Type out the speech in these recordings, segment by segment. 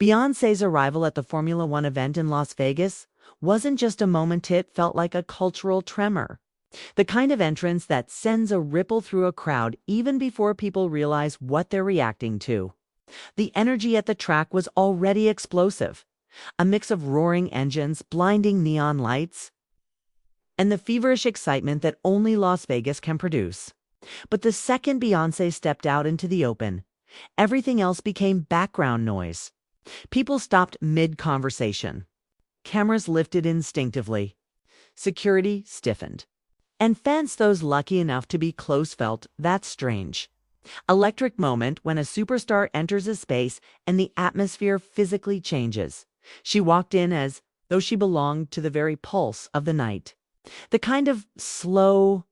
Beyoncé's arrival at the Formula One event in Las Vegas wasn't just a moment, it felt like a cultural tremor. The kind of entrance that sends a ripple through a crowd even before people realize what they're reacting to. The energy at the track was already explosive. A mix of roaring engines, blinding neon lights, and the feverish excitement that only Las Vegas can produce. But the second Beyoncé stepped out into the open, everything else became background noise. People stopped mid-conversation. Cameras lifted instinctively. Security stiffened. And fans, those lucky enough to be close, felt that strange, electric moment when a superstar enters a space and the atmosphere physically changes. She walked in as though she belonged to the very pulse of the night. The kind of slow,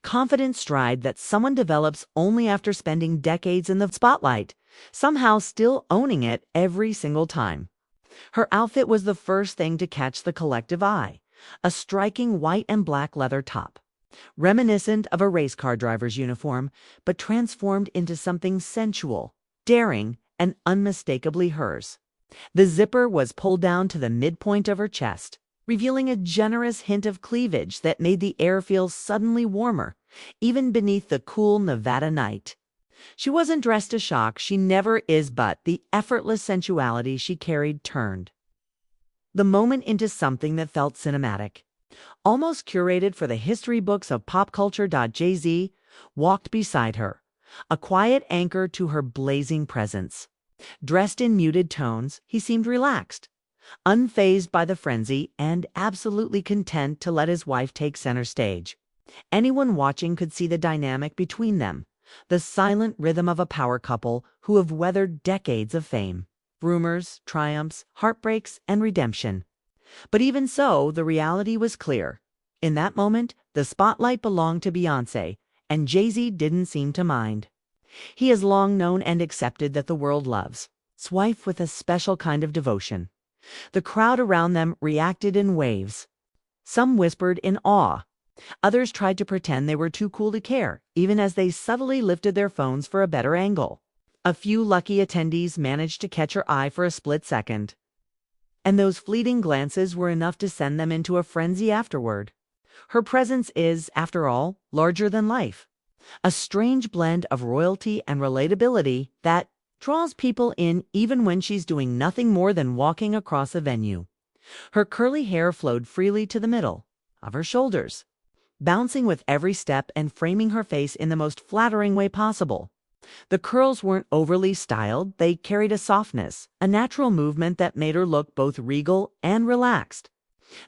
confident stride that someone develops only after spending decades in the spotlight, somehow still owning it every single time. Her outfit was the first thing to catch the collective eye, a striking white and black leather top, reminiscent of a race car driver's uniform, but transformed into something sensual, daring, and unmistakably hers. The zipper was pulled down to the midpoint of her chest, revealing a generous hint of cleavage that made the air feel suddenly warmer, even beneath the cool Nevada night. She wasn't dressed to shock, she never is, but the effortless sensuality she carried turned the moment into something that felt cinematic, almost curated for the history books of pop culture. Jay-Z walked beside her, a quiet anchor to her blazing presence. Dressed in muted tones, he seemed relaxed, unfazed by the frenzy, and absolutely content to let his wife take center stage. Anyone watching could see the dynamic between them, the silent rhythm of a power couple who have weathered decades of fame, rumors, triumphs, heartbreaks, and redemption. But even so, the reality was clear. In that moment, the spotlight belonged to Beyoncé, and Jay-Z didn't seem to mind. He has long known and accepted that the world loves his wife with a special kind of devotion. The crowd around them reacted in waves. Some whispered in awe. Others tried to pretend they were too cool to care, even as they subtly lifted their phones for a better angle. A few lucky attendees managed to catch her eye for a split second, and those fleeting glances were enough to send them into a frenzy afterward. Her presence is, after all, larger than life, a strange blend of royalty and relatability that draws people in even when she's doing nothing more than walking across a venue. Her curly hair flowed freely to the middle of her shoulders, bouncing with every step and framing her face in the most flattering way possible. The curls weren't overly styled, they carried a softness, a natural movement that made her look both regal and relaxed.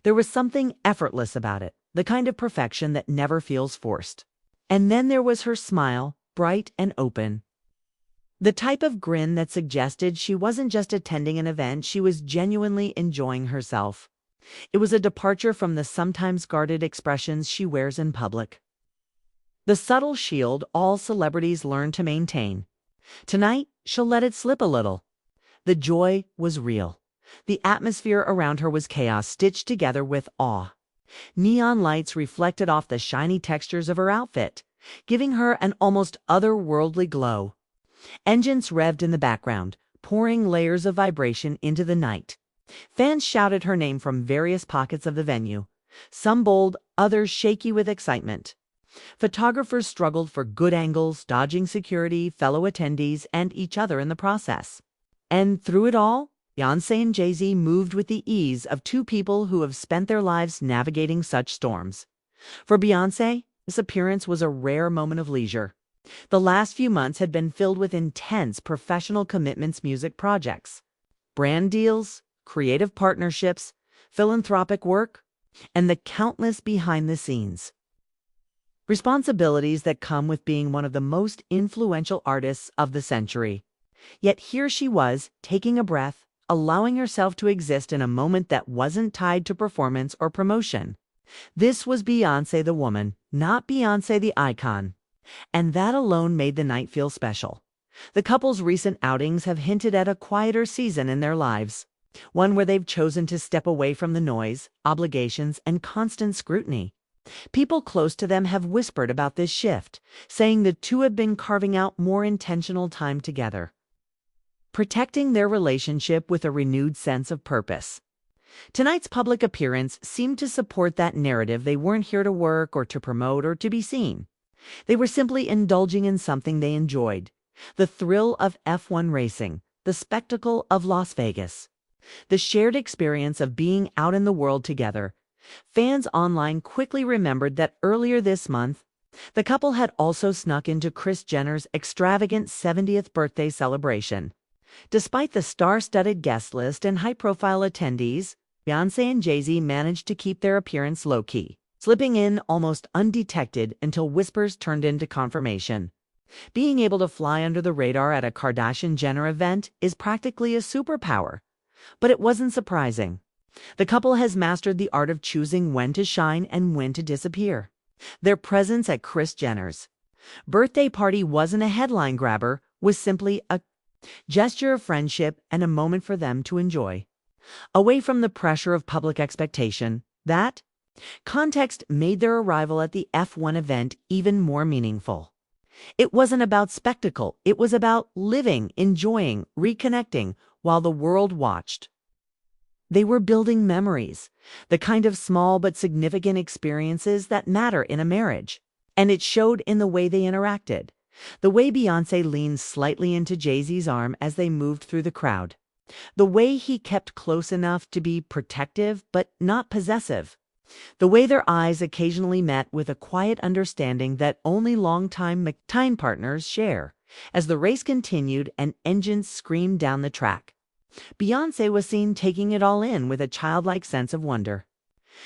There was something effortless about it, the kind of perfection that never feels forced. And then there was her smile, bright and open. The type of grin that suggested she wasn't just attending an event, she was genuinely enjoying herself. It was a departure from the sometimes guarded expressions she wears in public. The subtle shield all celebrities learn to maintain. Tonight, she'll let it slip a little. The joy was real. The atmosphere around her was chaos stitched together with awe. Neon lights reflected off the shiny textures of her outfit, giving her an almost otherworldly glow. Engines revved in the background, pouring layers of vibration into the night. Fans shouted her name from various pockets of the venue, some bold, others shaky with excitement. Photographers struggled for good angles, dodging security, fellow attendees, and each other in the process. And through it all, Beyoncé and Jay-Z moved with the ease of two people who have spent their lives navigating such storms. For Beyoncé, this appearance was a rare moment of leisure. The last few months had been filled with intense professional commitments, music projects, brand deals, creative partnerships, philanthropic work, and the countless behind-the-scenes responsibilities that come with being one of the most influential artists of the century. Yet here she was, taking a breath, allowing herself to exist in a moment that wasn't tied to performance or promotion. This was Beyoncé the woman, not Beyoncé the icon. And that alone made the night feel special. The couple's recent outings have hinted at a quieter season in their lives, one where they've chosen to step away from the noise, obligations, and constant scrutiny. People close to them have whispered about this shift, saying the two have been carving out more intentional time together. protecting their relationship with a renewed sense of purpose. Tonight's public appearance seemed to support that narrative. They weren't here to work or to promote or to be seen. They were simply indulging in something they enjoyed: the thrill of F1 racing, the spectacle of Las Vegas, the shared experience of being out in the world together. Fans online quickly remembered that earlier this month, the couple had also snuck into Kris Jenner's extravagant 70th birthday celebration. Despite the star-studded guest list and high-profile attendees, Beyoncé and Jay-Z managed to keep their appearance low-key, slipping in almost undetected until whispers turned into confirmation. Being able to fly under the radar at a Kardashian-Jenner event is practically a superpower. But it wasn't surprising. The couple has mastered the art of choosing when to shine and when to disappear. Their presence at Kris Jenner's birthday party wasn't a headline grabber, was simply a gesture of friendship and a moment for them to enjoy. Away from the pressure of public expectation, that context made their arrival at the F1 event even more meaningful. It wasn't about spectacle, it was about living, enjoying, reconnecting while the world watched. They were building memories, the kind of small but significant experiences that matter in a marriage. And it showed in the way they interacted. The way Beyoncé leaned slightly into Jay-Z's arm as they moved through the crowd. The way he kept close enough to be protective but not possessive. The way their eyes occasionally met with a quiet understanding that only longtime time partners share. As the race continued and engines screamed down the track, Beyoncé was seen taking it all in with a childlike sense of wonder.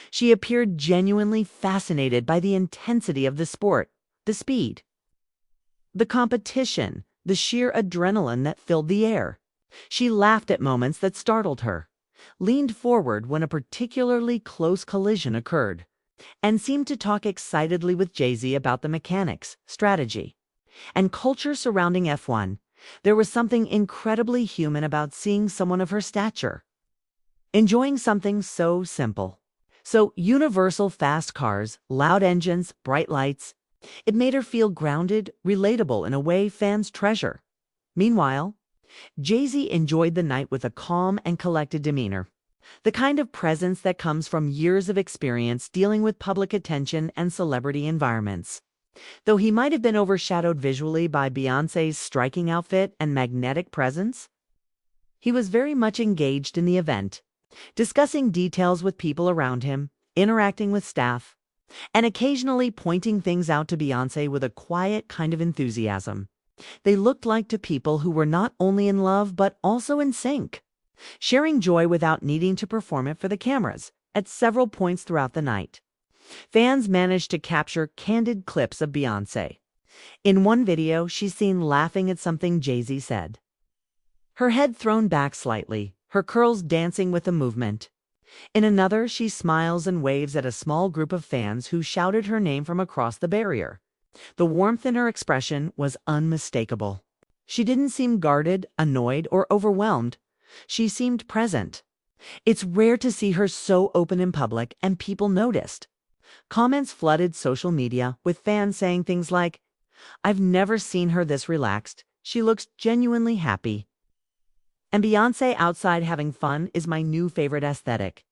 She appeared genuinely fascinated by the intensity of the sport, the speed, the competition, the sheer adrenaline that filled the air. She laughed at moments that startled her, leaned forward when a particularly close collision occurred, and seemed to talk excitedly with Jay-Z about the mechanics, strategy, and culture surrounding F1. There was something incredibly human about seeing someone of her stature enjoying something so simple. So universal: fast cars, loud engines, bright lights. It made her feel grounded, relatable in a way fans treasure. Meanwhile, Jay-Z enjoyed the night with a calm and collected demeanor, the kind of presence that comes from years of experience dealing with public attention and celebrity environments. Though he might have been overshadowed visually by Beyoncé's striking outfit and magnetic presence, he was very much engaged in the event, discussing details with people around him, interacting with staff, and occasionally pointing things out to Beyoncé with a quiet kind of enthusiasm. They looked like two people who were not only in love but also in sync, sharing joy without needing to perform it for the cameras. At several points throughout the night, fans managed to capture candid clips of Beyoncé. In one video, she's seen laughing at something Jay-Z said, her head thrown back slightly, her curls dancing with the movement. In another, she smiles and waves at a small group of fans who shouted her name from across the barrier. The warmth in her expression was unmistakable. She didn't seem guarded, annoyed, or overwhelmed. She seemed present. It's rare to see her so open in public, and people noticed. Comments flooded social media, with fans saying things like, "I've never seen her this relaxed. She looks genuinely happy." And Beyoncé outside having fun is my new favorite aesthetic.